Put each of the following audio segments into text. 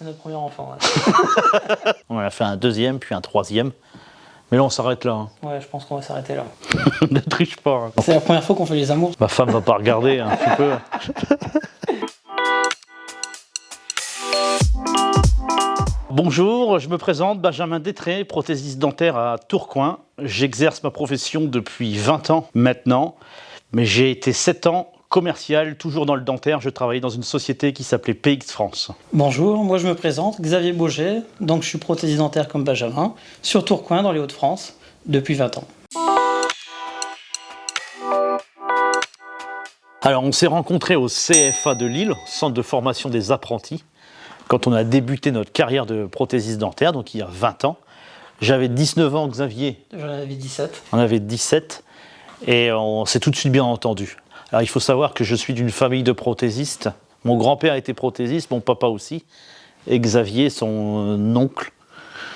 C'est notre premier enfant. Ouais. On en a fait un deuxième, puis un troisième. Mais là, on s'arrête là. Hein. Ouais, je pense qu'on va s'arrêter là. Ne triche pas. Hein. C'est la première fois qu'on fait les amours. Ma femme va pas regarder un petit peu. Bonjour, je me présente, Benjamin Détré, prothésiste dentaire à Tourcoing. J'exerce ma profession depuis 20 ans maintenant, mais j'ai été 7 ans commercial, toujours dans le dentaire. Je travaillais dans une société qui s'appelait PX France. Bonjour, moi je me présente, Xavier Bauger, donc je suis prothésiste dentaire comme Benjamin, sur Tourcoing dans les Hauts-de-France, depuis 20 ans. Alors on s'est rencontrés au CFA de Lille, Centre de formation des apprentis, quand on a débuté notre carrière de prothésiste dentaire, donc il y a 20 ans. J'avais 19 ans, Xavier. J'en avais 17. On avait 17 et on s'est tout de suite bien entendu. Alors il faut savoir que je suis d'une famille de prothésistes. Mon grand-père était prothésiste, mon papa aussi. Et Xavier, son oncle.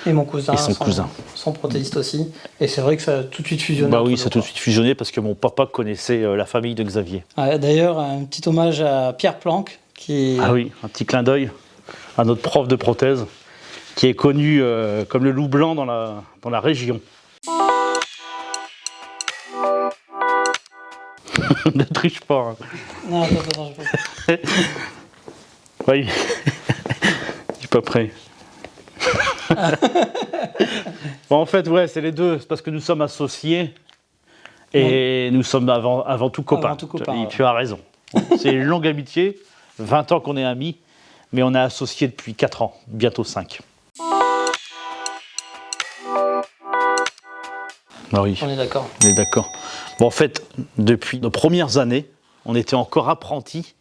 Et mon cousin. Et son cousin. Son prothésiste aussi. Et c'est vrai que ça a tout de suite fusionné. Bah oui, ça a tout de suite fusionné parce que mon papa connaissait la famille de Xavier. Ouais, d'ailleurs, un petit hommage à Pierre Planck. Ah oui, un petit clin d'œil à notre prof de prothèse qui est connu comme le loup blanc dans la région. Ne triche pas. Hein. Non, attends, je peux pas. Oui, je suis pas prêt. Bon, en fait, ouais, c'est les deux. C'est parce que nous sommes associés et nous sommes avant tout copains. Avant tout copains, Tu as raison. C'est une longue amitié, 20 ans qu'on est amis, mais on est associés depuis 4 ans, bientôt 5. Ah oui. On est d'accord. On est d'accord. Bon, en fait, depuis nos premières années, on était encore apprentis,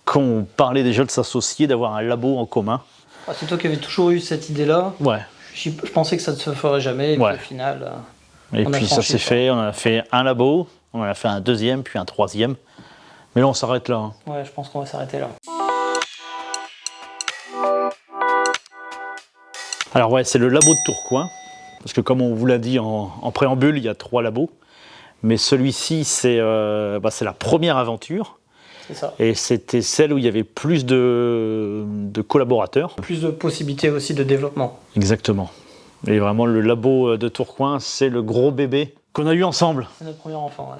qu'on parlait déjà de s'associer, d'avoir un labo en commun. Ah, c'est toi qui avais toujours eu cette idée-là. Ouais. Je pensais que ça ne se ferait jamais, et Ouais. puis au final... Et puis ça s'est fait, on a fait un labo, on en a fait un deuxième, puis un troisième. Mais là, on s'arrête là. Hein. Ouais, je pense qu'on va s'arrêter là. Alors ouais, c'est le labo de Tourcoing. Parce que comme on vous l'a dit en préambule, il y a 3 labos. Mais celui-ci, c'est la première aventure. C'est ça. Et c'était celle où il y avait plus de collaborateurs. Plus de possibilités aussi de développement. Exactement. Et vraiment, le labo de Tourcoing, c'est le gros bébé qu'on a eu ensemble. C'est notre premier enfant.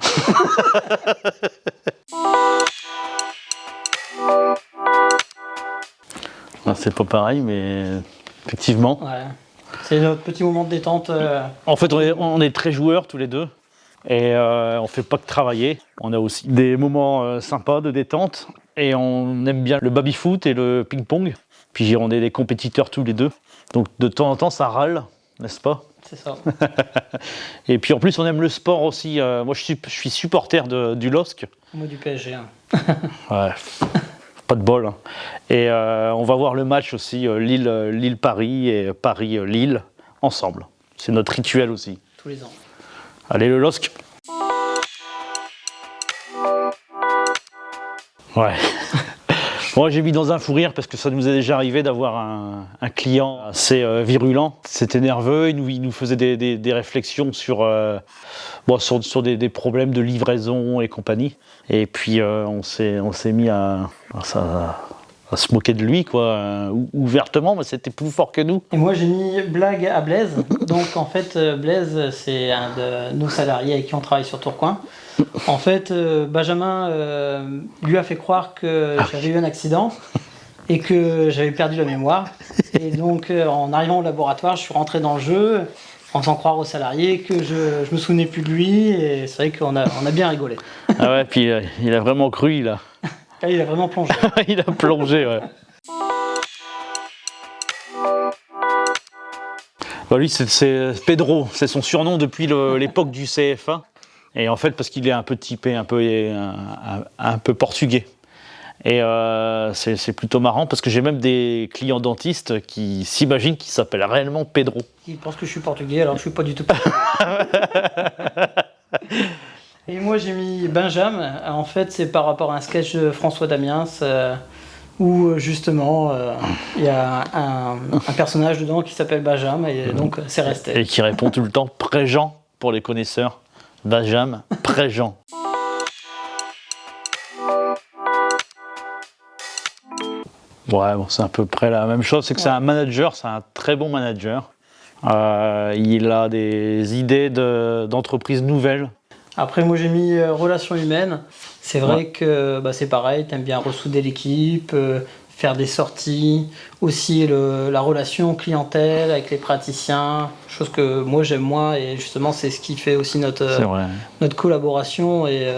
Ouais. C'est pas pareil, mais effectivement. Ouais. C'est notre petit moment de détente. En fait, on est très joueurs tous les deux. Et on fait pas que travailler. On a aussi des moments sympas de détente. Et on aime bien le baby-foot et le ping-pong. Puis on est des compétiteurs tous les deux. Donc de temps en temps, ça râle, n'est-ce pas? C'est ça. Et puis en plus, on aime le sport aussi. Moi, je suis supporter du LOSC. Moi du PSG. Hein. Ouais, pas de bol. Hein. Et on va voir le match aussi, Lille-Paris et Paris-Lille, ensemble. C'est notre rituel aussi. Tous les ans. Allez, le LOSC. Ouais. Moi, j'ai mis dans un fou rire parce que ça nous est déjà arrivé d'avoir un client assez virulent. C'était nerveux, il nous faisait des réflexions sur des problèmes de livraison et compagnie. Et puis, on s'est mis à se moquer de lui, quoi, ouvertement, mais c'était plus fort que nous. Et moi, j'ai mis blague à Blaise. Donc, en fait, Blaise, c'est un de nos salariés avec qui on travaille sur Tourcoing. En fait, Benjamin lui a fait croire que j'avais eu un accident et que j'avais perdu la mémoire. Et donc, en arrivant au laboratoire, je suis rentré dans le jeu en faisant croire aux salariés que je me souvenais plus de lui. Et c'est vrai qu'on a bien rigolé. Ah ouais, puis il a vraiment cru, il a vraiment plongé. il a plongé, ouais. Bah lui, c'est Pedro, c'est son surnom depuis l'époque du CFA. Et en fait, parce qu'il est un peu typé, un peu portugais. Et c'est plutôt marrant parce que j'ai même des clients dentistes qui s'imaginent qu'il s'appelle réellement Pedro. Ils pensent que je suis portugais, alors je suis pas du tout portugais. Et moi j'ai mis Benjamin. En fait, c'est par rapport à un sketch de François Damiens où justement il y a un personnage dedans qui s'appelle Benjamin et donc c'est resté. Et qui répond tout le temps Préjean pour les connaisseurs. Benjamin, Préjean. Ouais, bon, c'est à peu près la même chose. C'est que c'est un manager, c'est un très bon manager. Il a des idées d'entreprises nouvelles. Après, moi j'ai mis relations humaines. C'est vrai que c'est pareil, t'aimes bien ressouder l'équipe, faire des sorties, aussi la relation clientèle avec les praticiens, chose que moi j'aime moins et justement c'est ce qui fait aussi notre collaboration et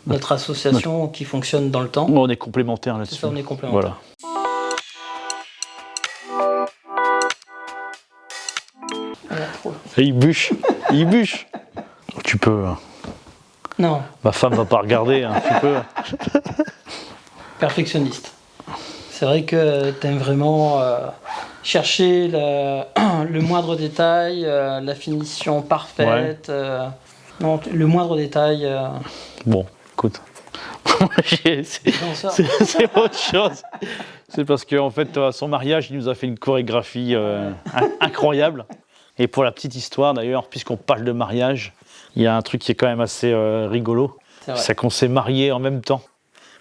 notre association qui fonctionne dans le temps. On est complémentaires là-dessus. C'est ça, on est complémentaires. Voilà. Et il bûche, il bûche. Tu peux. Non. Ma femme va pas regarder, hein, tu peux. Perfectionniste. C'est vrai que tu aimes vraiment chercher le moindre détail, la finition parfaite. Non, le moindre détail. Bon, écoute. c'est autre chose. C'est parce qu'en fait, à son mariage, il nous a fait une chorégraphie incroyable. Et pour la petite histoire, d'ailleurs, puisqu'on parle de mariage, il y a un truc qui est quand même assez rigolo. C'est qu'on s'est mariés en même temps.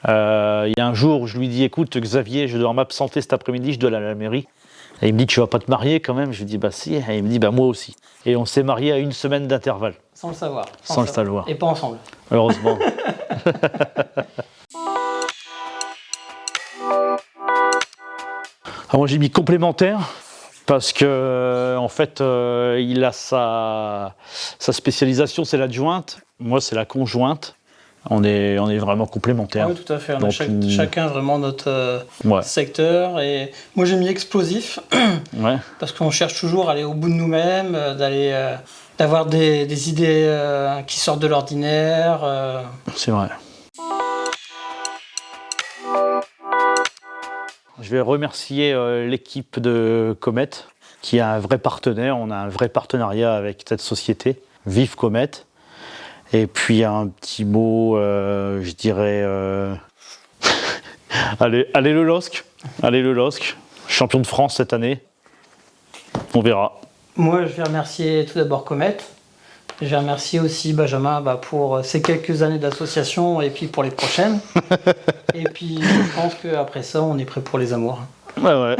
Il y a un jour où je lui dis, écoute Xavier, je dois m'absenter cet après-midi, je dois aller à la mairie. Et il me dit, tu vas pas te marier quand même? Je lui dis, bah si. Et il me dit, bah moi aussi. Et on s'est mariés à 1 semaine d'intervalle. Sans le savoir. Sans le savoir. Et pas ensemble. Heureusement. Alors moi j'ai mis complémentaire parce que en fait il a sa spécialisation, c'est l'adjointe. Moi c'est la conjointe. On est vraiment complémentaires. Oui, tout à fait. On a chacun vraiment notre secteur. Et moi, j'ai mis explosif parce qu'on cherche toujours à aller au bout de nous-mêmes, d'avoir des idées qui sortent de l'ordinaire. C'est vrai. Je vais remercier l'équipe de Comet, qui est un vrai partenaire. On a un vrai partenariat avec cette société, Vive Comet. Et puis un petit mot, je dirais, allez le LOSC, champion de France cette année, on verra. Moi je vais remercier tout d'abord Comet, je vais remercier aussi Benjamin pour ces quelques années d'association et puis pour les prochaines. Et puis je pense qu'après ça on est prêt pour les amours. Ouais.